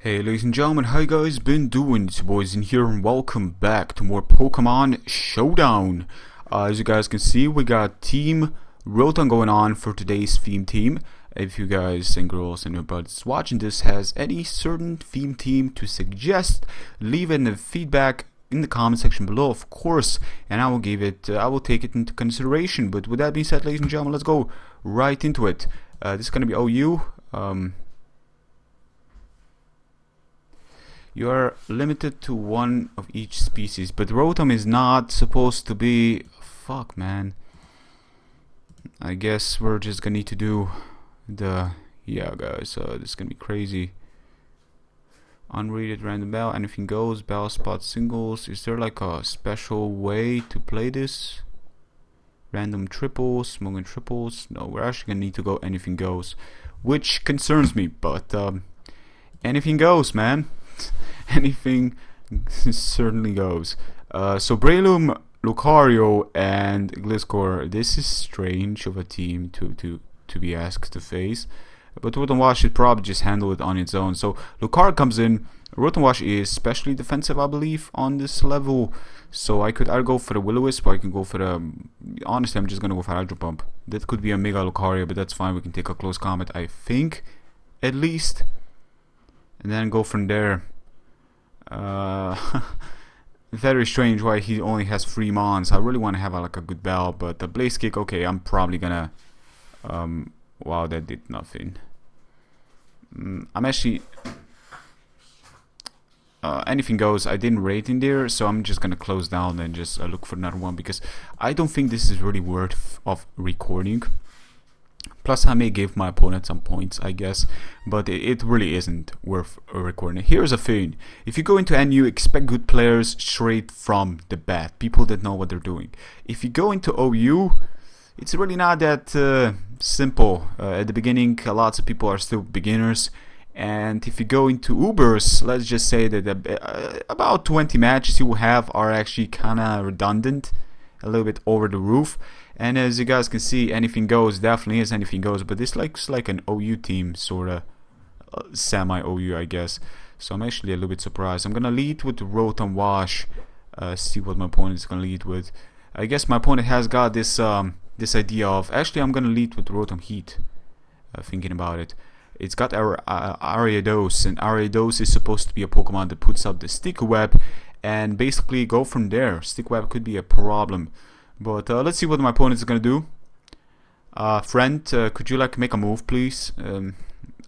Hey ladies and gentlemen, how you guys been doing? It's your boys in here and welcome back to more Pokemon Showdown. As you guys can see, we got Team Rotom going on for today's theme team. If you guys and girls and everybody that's watching this has any certain theme team to suggest, leave it in the feedback in the comment section below, of course, and I will take it into consideration. But with that being said, ladies and gentlemen, let's go right into it. This is gonna be OU. You are limited to one of each species, but Rotom is not supposed to be. Fuck, man. I guess we're just gonna need to do the. Yeah, guys, this is gonna be crazy. Unrated random battle, anything goes, battle spot singles. Is there like a special way to play this? Random triples, smoking triples. No, we're actually gonna need to go anything goes, which concerns me, but anything goes, man. Anything certainly goes. So Breloom, Lucario, and Gliscor. This is strange of a team to be asked to face. But Rotom Wash should probably just handle it on its own. So Lucario comes in. Rotom Wash is especially defensive, I believe, on this level. So I could either go for the Will-O-Wisp or I can go for the. Honestly, I'm just gonna go for Hydro Pump. That could be a Mega Lucario, but that's fine. We can take a close combat, I think, at least, and then go from there. Very strange why he only has 3 Mons. I really want to have like a good battle, but the Blaze Kick, okay, I'm probably gonna. Wow, that did nothing. I'm actually. Anything goes. I didn't rate in there, so I'm just gonna close down and just look for another one because I don't think this is really worth of recording. Plus, I may give my opponent some points, I guess, but it really isn't worth recording. Here's a thing: if you go into NU, expect good players straight from the bat, people that know what they're doing. If you go into OU, it's really not that simple. At the beginning, lots of people are still beginners, and if you go into Ubers, let's just say that about 20 matches you will have are actually kind of redundant, a little bit over the roof. And as you guys can see, anything goes, definitely is anything goes, but this looks like an OU team, sorta semi-OU, I guess. So I'm actually a little bit surprised. I'm gonna lead with the Rotom Wash, see what my opponent is gonna lead with. I guess my opponent has got this this idea of, actually I'm gonna lead with Rotom Heat, thinking about it. It's got our Ariados, and Ariados is supposed to be a Pokemon that puts up the Stick Web, and basically go from there. Stick Web could be a problem. But let's see what my opponent is gonna do. Friend, could you like make a move, please?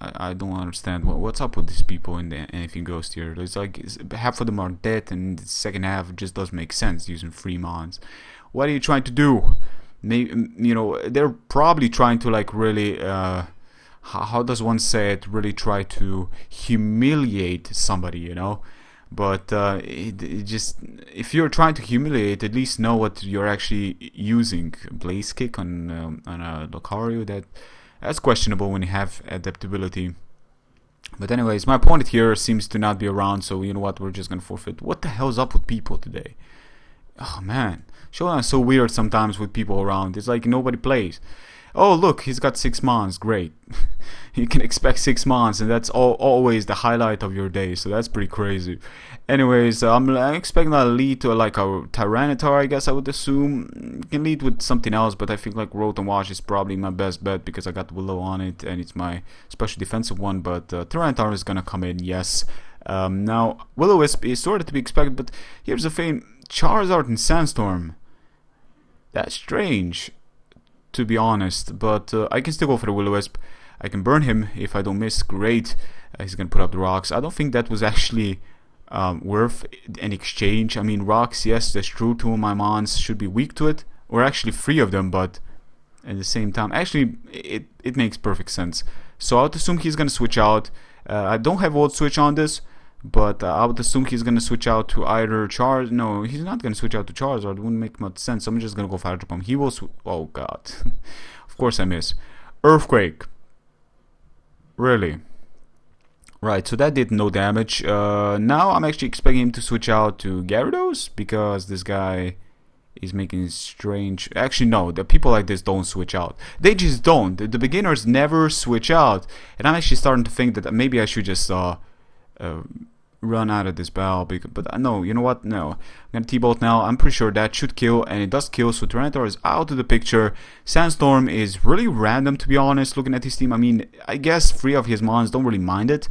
I don't understand what's up with these people in the anything goes here. It's like half of them are dead, and the second half just doesn't make sense using 3 Mons. What are you trying to do? Maybe, you know, they're probably trying to like really. How does one say it? Really try to humiliate somebody, you know. But it just, if you're trying to humiliate, at least know what you're actually using. Blaze Kick on a Lucario, that's questionable when you have adaptability. But anyways, my opponent here seems to not be around, so you know what, we're just gonna forfeit. What the hell's up with people today? Oh man, Showdown is so weird sometimes with people around. It's like nobody plays. Oh look, he's got 6 Mons, great. You can expect 6 Mons, and that's always the highlight of your day, so that's pretty crazy. Anyways, I'm expecting a lead to like a Tyranitar, I guess I would assume. You can lead with something else, but I think like Rotom Wash is probably my best bet because I got Willow on it, and it's my special defensive one, but Tyranitar is gonna come in, yes. Now, Will-O-Wisp is sort of to be expected, but here's the thing, Charizard and Sandstorm. That's strange, to be honest, but I can still go for the Will-O-Wisp. I can burn him if I don't miss, great. He's gonna put up the rocks. I don't think that was actually worth an exchange. I mean, rocks, yes, that's true. 2 of my Mons should be weak to it, or actually 3 of them, but at the same time, actually, it makes perfect sense. So I would assume he's gonna switch out. I don't have Volt Switch on this, but I would assume he's gonna switch out to either Charizard. No, he's not gonna switch out to Charizard. It wouldn't make much sense. So I'm just gonna go for Hydro Pump. He will. Oh god, of course I miss. Earthquake. Really? Right. So that did no damage. Now I'm actually expecting him to switch out to Gyarados because this guy is making strange. Actually, no. The people like this don't switch out. They just don't. The beginners never switch out. And I'm actually starting to think that maybe I should just uh, run out of this battle, but no, you know what, no, I'm gonna T-Bolt now. I'm pretty sure that should kill, and it does kill, so Tyranitar is out of the picture. Sandstorm is really random, to be honest, looking at his team. I mean, I guess 3 of his mons don't really mind it,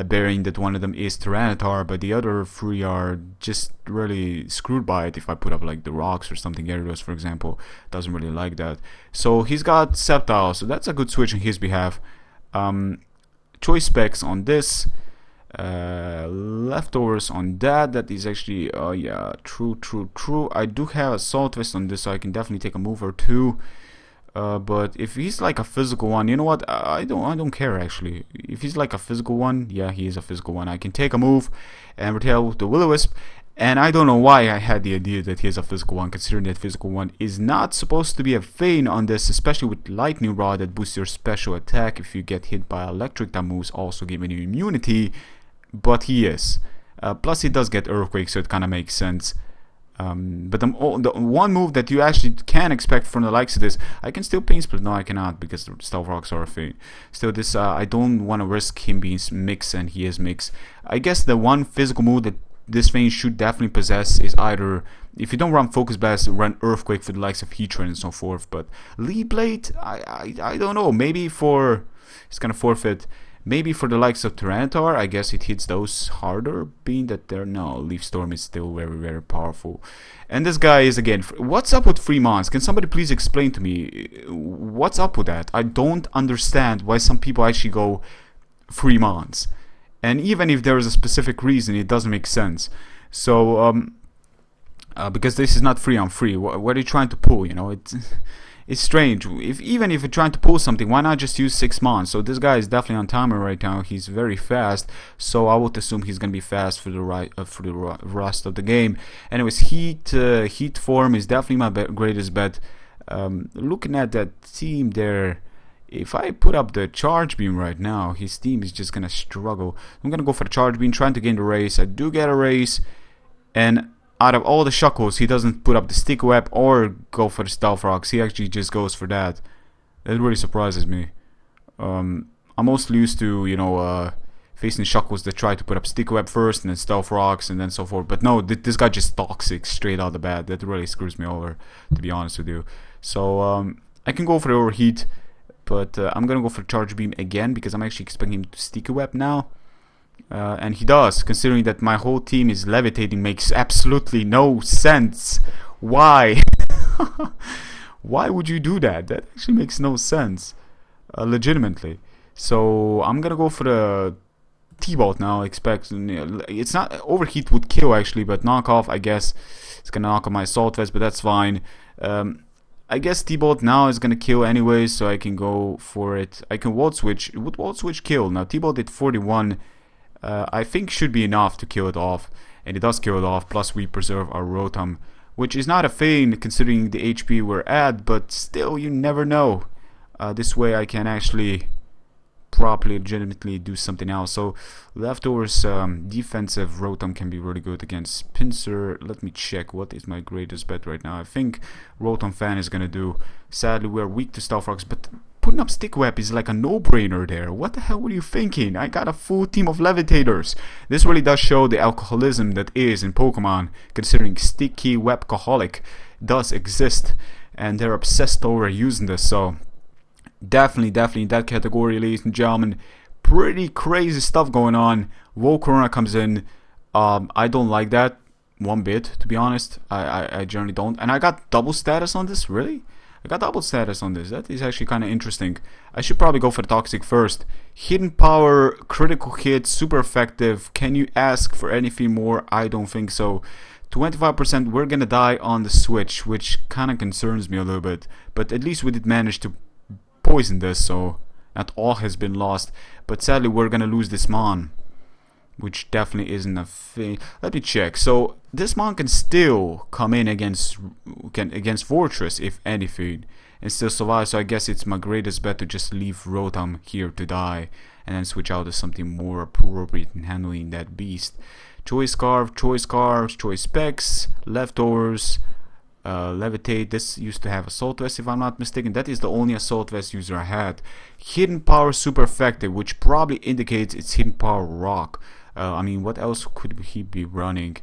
bearing that one of them is Tyranitar, but the other 3 are just really screwed by it. If I put up like the rocks or something, Gyarados for example doesn't really like that. So he's got Sceptile, so that's a good switch on his behalf. Choice specs on this, leftovers on that is actually yeah, true. I do have a Salt Vest on this, so I can definitely take a move or 2. But if he's like a physical one, you know what, I don't care actually. If he's like a physical one, yeah, he is a physical one, I can take a move and retaliate with the Will-O-Wisp. And I don't know why I had the idea that he is a physical one, considering that physical one is not supposed to be a feint on this, especially with Lightning Rod that boosts your special attack if you get hit by electric type moves, also giving you immunity. But he is. Plus he does get Earthquake, so it kind of makes sense. But the one move that you actually can expect from the likes of this, I can still Pain Split. No, I cannot, because the Stealth Rocks are a feint. Still, this I don't want to risk him being mixed, and he is mixed. I guess the one physical move that this feint should definitely possess is either, if you don't run Focus Blast, run Earthquake for the likes of Heatran and so forth. But Leaf Blade, I don't know. Maybe for, it's gonna forfeit. Maybe for the likes of Tyranitar, I guess it hits those harder, being that they're, no, Leaf Storm is still very powerful. And this guy is, again, what's up with free mons? Can somebody please explain to me what's up with that? I don't understand why some people actually go free mons. And even if there is a specific reason, it doesn't make sense. So, because this is not free on free, what are you trying to pull, you know? It's strange. Even if you're trying to pull something, why not just use 6 mons? So this guy is definitely on timer right now. He's very fast, so I would assume he's gonna be fast for the rest of the game. Anyways, heat form is definitely my greatest bet. Looking at that team there, if I put up the Charge Beam right now, his team is just gonna struggle. I'm gonna go for the Charge Beam, trying to gain the race. I do get a race, and out of all the Shuckles, he doesn't put up the Stick Web or go for the Stealth Rocks. He actually just goes for that. That really surprises me. I'm mostly used to, you know, facing Shuckles that try to put up Stick Web first and then Stealth Rocks and then so forth. But no, this guy just Toxic straight out the bat. That really screws me over, to be honest with you. So I can go for the Overheat, but I'm gonna go for the Charge Beam again because I'm actually expecting him to Stick Web now. And he does, considering that my whole team is levitating. Makes absolutely no sense. Why? Why would you do that? That actually makes no sense, legitimately. So I'm gonna go for the T-Bolt now. It's not, Overheat would kill actually, but knockoff, I guess it's gonna knock on my Assault Vest, but that's fine. I guess T-Bolt now is gonna kill anyway, so I can go for it. I can Volt Switch. Would Volt Switch kill? Now T-Bolt did 41. I think should be enough to kill it off, and it does kill it off. Plus we preserve our Rotom, which is not a feint considering the HP we're at, but still, you never know. This way I can actually properly, legitimately do something else. So leftovers, defensive Rotom can be really good against Pinsir. Let me check what is my greatest bet right now. I think Rotom Fan is gonna do. Sadly, we're weak to Stealth Rocks, but putting up Stick Web is like a no-brainer there. What the hell were you thinking? I got a full team of Levitators. This really does show the alcoholism that is in Pokemon, considering Sticky Webcoholic does exist, and they're obsessed over using this. So definitely in that category, ladies and gentlemen. Pretty crazy stuff going on. Volcarona comes in. I don't like that one bit, to be honest. I generally don't. And I got double status on this, really? I got double status on this. That is actually kind of interesting. I should probably go for the Toxic first. Hidden Power, critical hit, super effective. Can you ask for anything more? I don't think so. 25%, we're gonna die on the switch, which kind of concerns me a little bit. But at least we did manage to poison this, so not all has been lost. But sadly, we're gonna lose this Mon, which definitely isn't a thing. Let me check. So this Mon can still come in against Fortress, if anything, and still survive. So I guess it's my greatest bet to just leave Rotom here to die, and then switch out to something more appropriate in handling that beast. Choice Scarf, Choice Scarves, Choice Specs, Leftovers, Levitate. This used to have Assault Vest, if I'm not mistaken. That is the only Assault Vest user I had. Hidden Power, super effective, which probably indicates it's Hidden Power Rock. I mean, what else could he be running?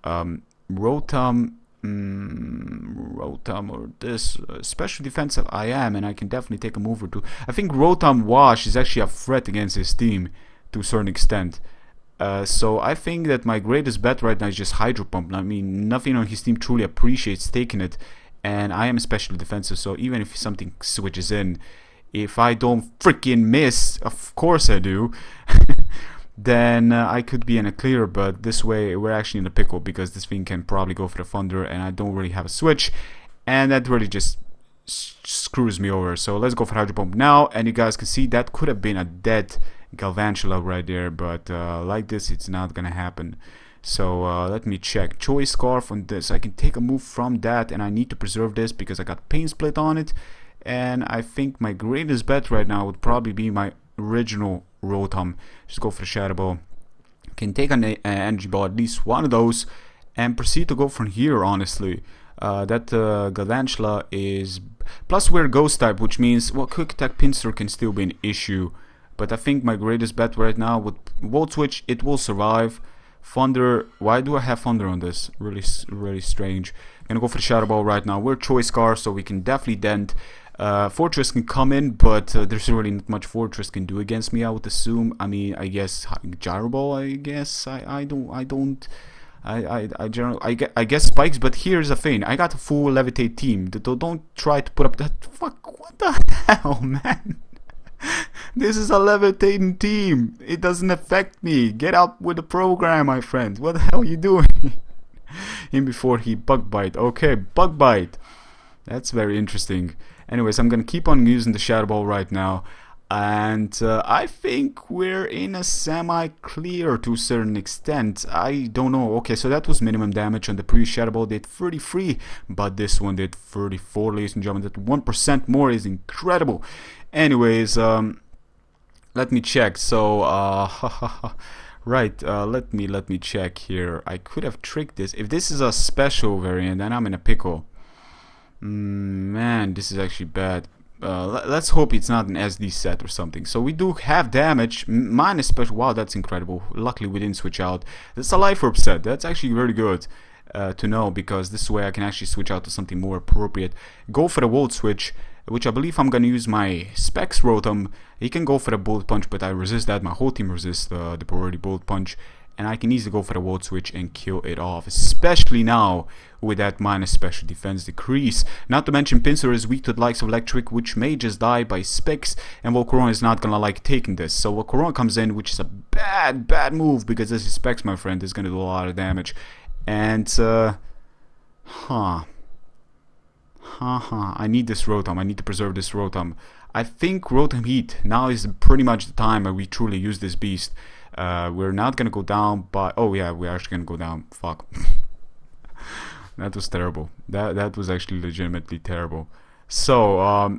Rotom, Rotom or this special defensive I am, and I can definitely take a move or two. I think Rotom Wash is actually a threat against his team to a certain extent. So I think that my greatest bet right now is just Hydro Pump. I mean, nothing on his team truly appreciates taking it, and I am especially defensive, so even if something switches in, if I don't freaking miss, of course I do, then I could be in a clear, but this way we're actually in a pickle because this thing can probably go for the Thunder, and I don't really have a switch, and that really just screws me over. So let's go for Hydro Pump now, and you guys can see that could have been a dead Galvantula right there, but like this it's not gonna happen. So let me check. Choice Scarf on this. I can take a move from that, and I need to preserve this because I got Pain Split on it, and I think my greatest bet right now would probably be my original Rotom. Just go for the Shadow Ball. Can take an Energy Ball, at least one of those, and proceed to go from here, honestly. That Galvantula is... Plus we're Ghost type, which means, well, Quick Attack Pinsir can still be an issue. But I think my greatest bet right now would Volt Switch. It will survive. Thunder. Why do I have Thunder on this? Really strange. I'm gonna go for the Shadow Ball right now. We're Choice Scarf, so we can definitely dent. Fortress can come in, but there's really not much Fortress can do against me, I would assume. I mean, I guess Gyro Ball. I guess I guess Spikes. But here's the thing: I got a full Levitate team. Don't try to put up that. Fuck! What the hell, man? This is a levitating team. It doesn't affect me. Get out with the program, my friend. What the hell are you doing? In before he Bug Bite. Okay, Bug Bite. That's very interesting. Anyways, I'm gonna keep on using the Shadow Ball right now. And I think we're in a semi-clear to a certain extent. I don't know. Okay, so that was minimum damage on the previous Shadow Ball. Did 33, but this one did 34, ladies and gentlemen. That 1% more is incredible. Anyways, let me check. So, right, let me check here. I could have tricked this. If this is a special variant, then I'm in a pickle. Man, this is actually bad. Let's hope it's not an SD set or something. So we do have damage. Mine is special. Wow, that's incredible. Luckily we didn't switch out. That's a Life Orb set. That's actually very good to know, because this way I can actually switch out to something more appropriate. Go for the Volt Switch, which I believe I'm gonna use my Specs Rotom. He can go for the Bullet Punch, but I resist that. My whole team resists the priority Bullet Punch, and I can easily go for the Volt Switch and kill it off, especially now with that minus special defense decrease. Not to mention Pinsir is weak to the likes of Electric, which may just die by Specs, and Volcarona is not gonna like taking this. So Volcarona comes in, which is a bad move, because this is Specs, my friend, is gonna do a lot of damage. And I need this Rotom. I need to preserve this Rotom. I think Rotom Heat now is pretty much the time where we truly use this beast. We're not gonna go down, but oh yeah, we're actually gonna go down. Fuck. That was terrible. That was actually legitimately terrible. So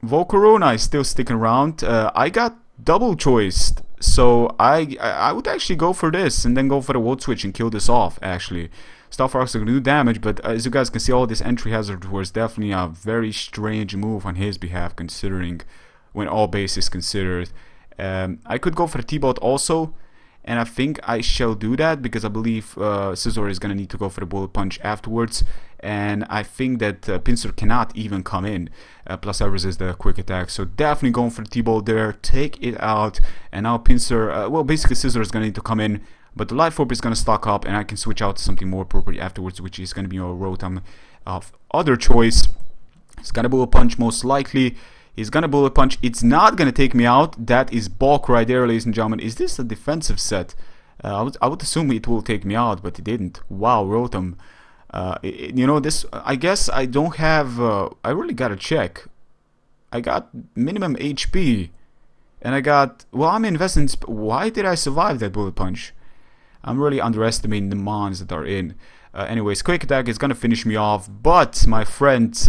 Volcarona is still sticking around. I got double choiced, so I would actually go for this and then go for the Volt Switch and kill this off. Actually, Star Fox are gonna do damage, but as you guys can see, all this entry hazard was definitely a very strange move on his behalf, considering when all bases considered. I could go for the T-Bot also, and I think I shall do that, because I believe Scizor is going to need to go for the Bullet Punch afterwards, and I think that Pinsir cannot even come in, plus I resist the Quick Attack, so definitely going for the T-Ball there, take it out, and now Pinsir, well, basically Scizor is going to need to come in, but the Life Orb is going to stock up, and I can switch out to something more appropriate afterwards, which is going to be a Rotom of other choice. It's got a Bullet Punch most likely. He's gonna Bullet Punch. It's not gonna take me out. That is bulk right there, ladies and gentlemen. Is this a defensive set? I would assume it will take me out, but it didn't. Wow, Rotom. You know, this. I guess I don't have. I really gotta check. I got minimum HP, and I got. Well, I'm investing. Why did I survive that Bullet Punch? I'm really underestimating the mons that are in. Anyways, Quick Attack is gonna finish me off, but my friends.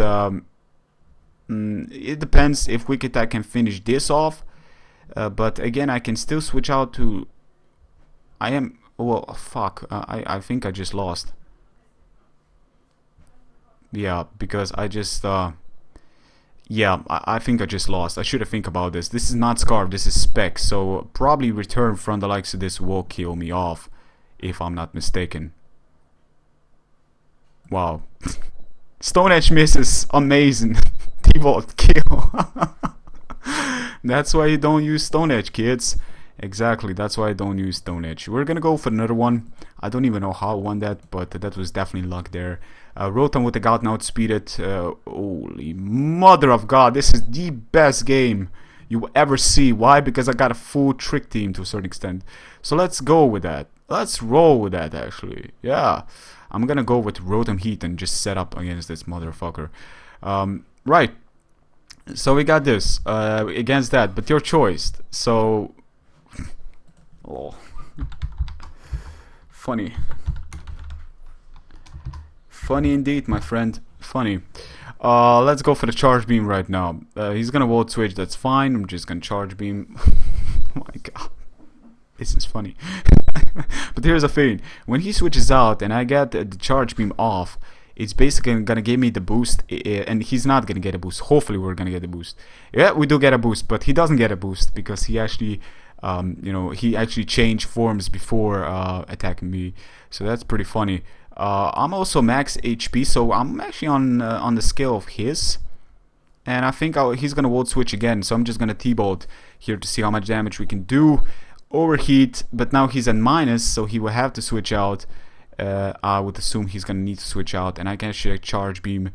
It depends if Quick Attack can finish this off, but again, I can still switch out to. Well, fuck. I think I just lost. Yeah, because I just. Yeah, I think I just lost. I should have think about this. This is not Scarf, this is Spec. So probably return from the likes of this will kill me off, if I'm not mistaken. Wow. Stone Edge misses. Amazing. T-Bolt kill. That's why you don't use Stone Edge, kids. Exactly, that's why I don't use Stone Edge. We're gonna go for another one. I don't even know how I won that, but that was definitely luck there. Rotom would have gotten outspeeded. Holy mother of God, this is the best game you will ever see. Why? Because I got a full trick team to a certain extent. So let's go with that. Let's roll with that, actually. Yeah, I'm gonna go with Rotom Heat and just set up against this motherfucker. Right. So we got this against that, but your choice. So, oh, funny indeed, my friend. Funny. Let's go for the Charge Beam right now. He's gonna Volt Switch. That's fine. I'm just gonna Charge Beam. Oh my God, this is funny. But here's the thing: when he switches out and I get the Charge Beam off, it's basically gonna give me the boost, and he's not gonna get a boost. Hopefully we're gonna get a boost. Yeah, we do get a boost, but he doesn't get a boost because he actually, he actually changed forms before attacking me. So that's pretty funny. I'm also max HP, so I'm actually on the scale of his. And I think he's gonna Volt Switch again, so I'm just gonna T-Bolt here to see how much damage we can do. Overheat, but now he's at minus, so he will have to switch out. I would assume he's gonna need to switch out, and I can actually Charge Beam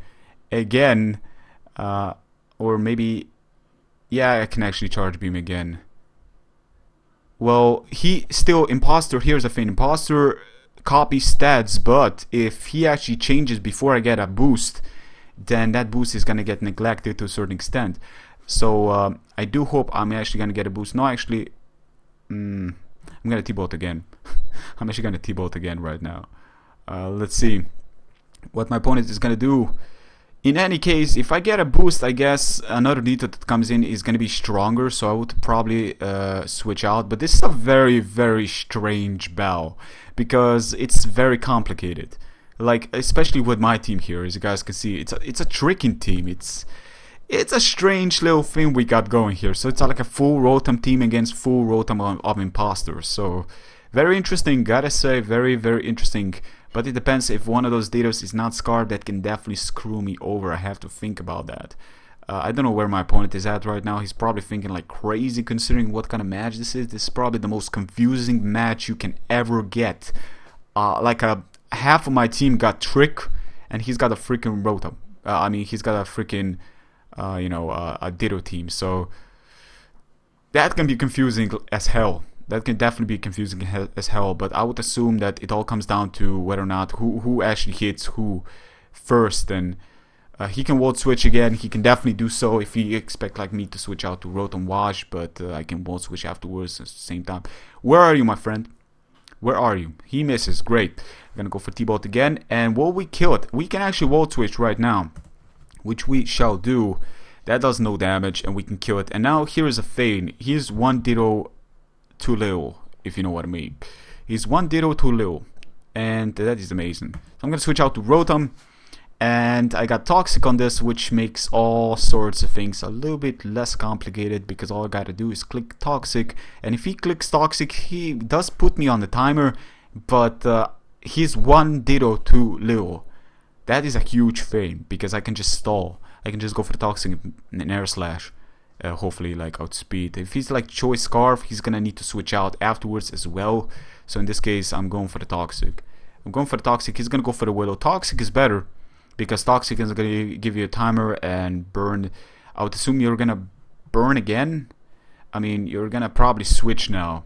again, or maybe, yeah, I can actually Charge Beam again. Well, he still Imposter. Here's the thing: Imposter copies stats, but if he actually changes before I get a boost, then that boost is gonna get neglected to a certain extent. So I do hope I'm actually gonna get a boost. No, actually, I'm gonna T-Bolt again. I'm actually gonna T-Bolt again right now. Let's see what my opponent is gonna do. In any case, if I get a boost, I guess another Ditto that comes in is gonna be stronger, so I would probably switch out. But this is a very, very strange battle because it's very complicated. Like, especially with my team here, as you guys can see, it's a tricking team. It's a strange little thing we got going here. So it's like a full Rotom team against full Rotom of imposters. So very interesting, gotta say, very, very interesting. But it depends. If one of those Dittos is not scarred, that can definitely screw me over. I have to think about that. I don't know where my opponent is at right now. He's probably thinking like crazy considering what kind of match this is. This is probably the most confusing match you can ever get. Half of my team got Trick, and he's got a freaking Rotom. He's got a freaking, a Ditto team. So that can be confusing as hell. That can definitely be confusing as hell, but I would assume that it all comes down to whether or not who actually hits who first. And he can Volt Switch again. He can definitely do so if he expect like me to switch out to Rotom Wash, but I can Volt Switch afterwards at the same time. Where are you, my friend? Where are you? He misses. Great. I'm gonna go for T-Bolt again, and will we kill it? We can actually Volt Switch right now, which we shall do. That does no damage, and we can kill it. And now here is a thing. Here's one Ditto too little, if you know what I mean. He's one Ditto too little, and that is amazing. So I'm gonna switch out to Rotom, and I got Toxic on this, which makes all sorts of things a little bit less complicated because all I gotta do is click Toxic, and if he clicks Toxic, he does put me on the timer, but he's one Ditto too little. That is a huge thing because I can just stall. I can just go for the Toxic and Air Slash. Hopefully like outspeed. If he's like Choice Scarf, he's gonna need to switch out afterwards as well. So in this case, I'm going for the Toxic. He's gonna go for the Willow. Toxic is better because Toxic is gonna give you a timer and burn. I would assume you're gonna burn again. You're gonna probably switch now.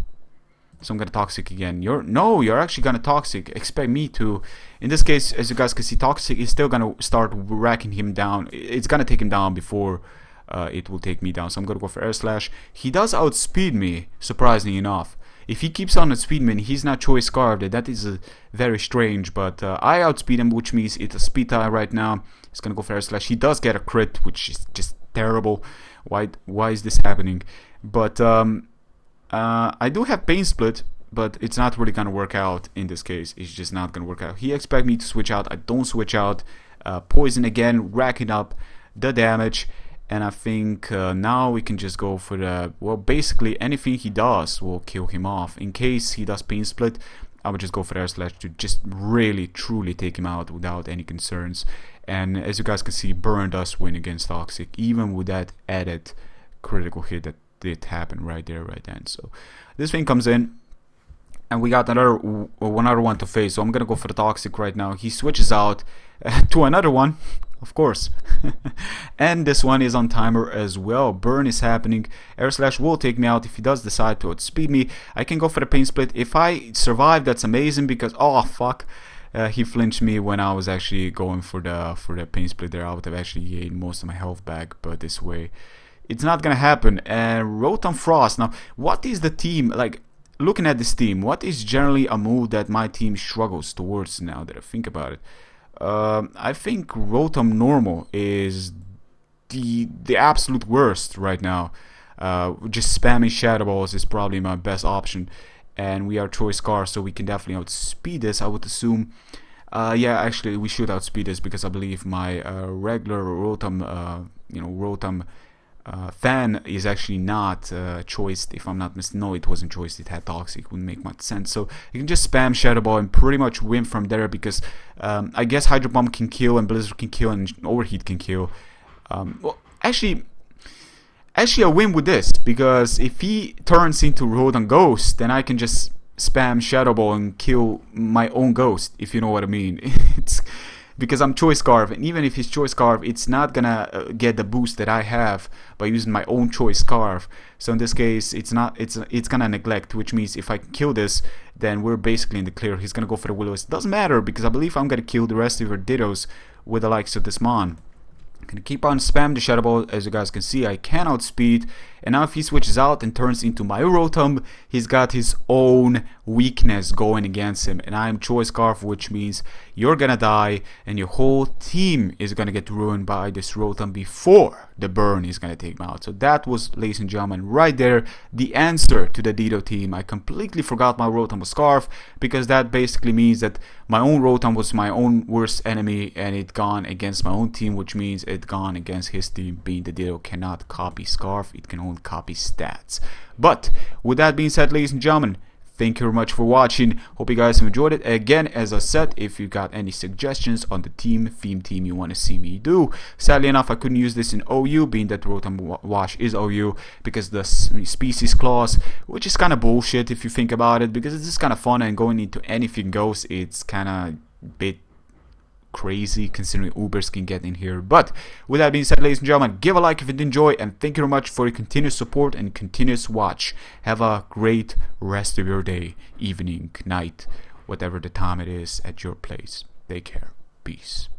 So I'm gonna Toxic again. You're actually gonna Toxic. Expect me to. In this case, as you guys can see, Toxic is still gonna start racking him down. It's gonna take him down before it will take me down. So I'm gonna go for Air Slash. He does outspeed me, surprisingly enough. If he keeps on outspeed me and he's not Choice Scarved, that is very strange. But I outspeed him, which means it's a speed tie right now. He's gonna go for Air Slash. He does get a crit, which is just terrible. Why is this happening? But I do have Pain Split, but it's not really gonna work out in this case. It's just not gonna work out. He expects me to switch out. I don't switch out. Poison again, racking up the damage. And I think now we can just go for the, well, basically anything he does will kill him off. In case he does Pain Split, I would just go for Air Slash to just really, truly take him out without any concerns. And as you guys can see, Burn does win against Toxic, even with that added critical hit that did happen right there, right then. So this thing comes in, and we got another one to face. So I'm gonna go for the Toxic right now. He switches out to another one, of course. And this one is on timer as well. Burn is happening. Air Slash will take me out. If he does decide to outspeed me, I can go for the Pain Split. If I survive, that's amazing, because oh fuck, he flinched me when I was actually going for the Pain Split there. I would have actually gained most of my health back, but this way it's not gonna happen. And Rotom Frost. Now, what is the team like? Looking at this team, what is generally a move that my team struggles towards now that I think about it? I think Rotom Normal is the absolute worst right now. Just spamming Shadow Balls is probably my best option, and we are Choice Scarf, so we can definitely outspeed this, I would assume. Yeah, actually we should outspeed this, because I believe my regular Rotom, Rotom fan is actually not choiced, if I'm not mistaken. No, it wasn't choiced, it had Toxic, wouldn't make much sense. So you can just spam Shadow Ball and pretty much win from there, because I guess Hydro Pump can kill, and Blizzard can kill, and Overheat can kill. Well, actually I win with this, because if he turns into Rotom Ghost, then I can just spam Shadow Ball and kill my own Ghost, if you know what I mean. It's because I'm Choice Scarf, and even if he's Choice Scarf, it's not gonna get the boost that I have by using my own Choice Scarf. So in this case, it's gonna neglect, which means if I kill this, then we're basically in the clear. He's gonna go for the Will-O-Wisp. Doesn't matter, because I believe I'm gonna kill the rest of your Dittos with the likes of this Mon. I'm gonna keep on spam the Shadow Ball. As you guys can see, I can outspeed, and now if he switches out and turns into my Rotom, he's got his own weakness going against him, and I'm Choice Scarf, which means you're gonna die and your whole team is gonna get ruined by this Rotom before the Burn is gonna take him out. So that was, ladies and gentlemen, right there, the answer to the Ditto team. I completely forgot my Rotom was Scarf, because that basically means that my own Rotom was my own worst enemy, and it gone against my own team, which means it gone against his team, being the Ditto cannot copy Scarf, it can only copy stats. But with that being said, ladies and gentlemen, thank you very much for watching. Hope you guys have enjoyed it. Again, as I said, if you got any suggestions on the theme you want to see me do. Sadly enough, I couldn't use this in OU, being that Rotom Wash is OU, because the species clause, which is kind of bullshit if you think about it, because it's just kind of fun, and going into anything goes, it's kind of bit crazy considering Ubers can get in here. But with that being said, ladies and gentlemen, give a like if you did enjoy, and thank you very much for your continuous support and continuous watch. Have a great rest of your day, evening, night, whatever the time it is at your place. Take care. Peace.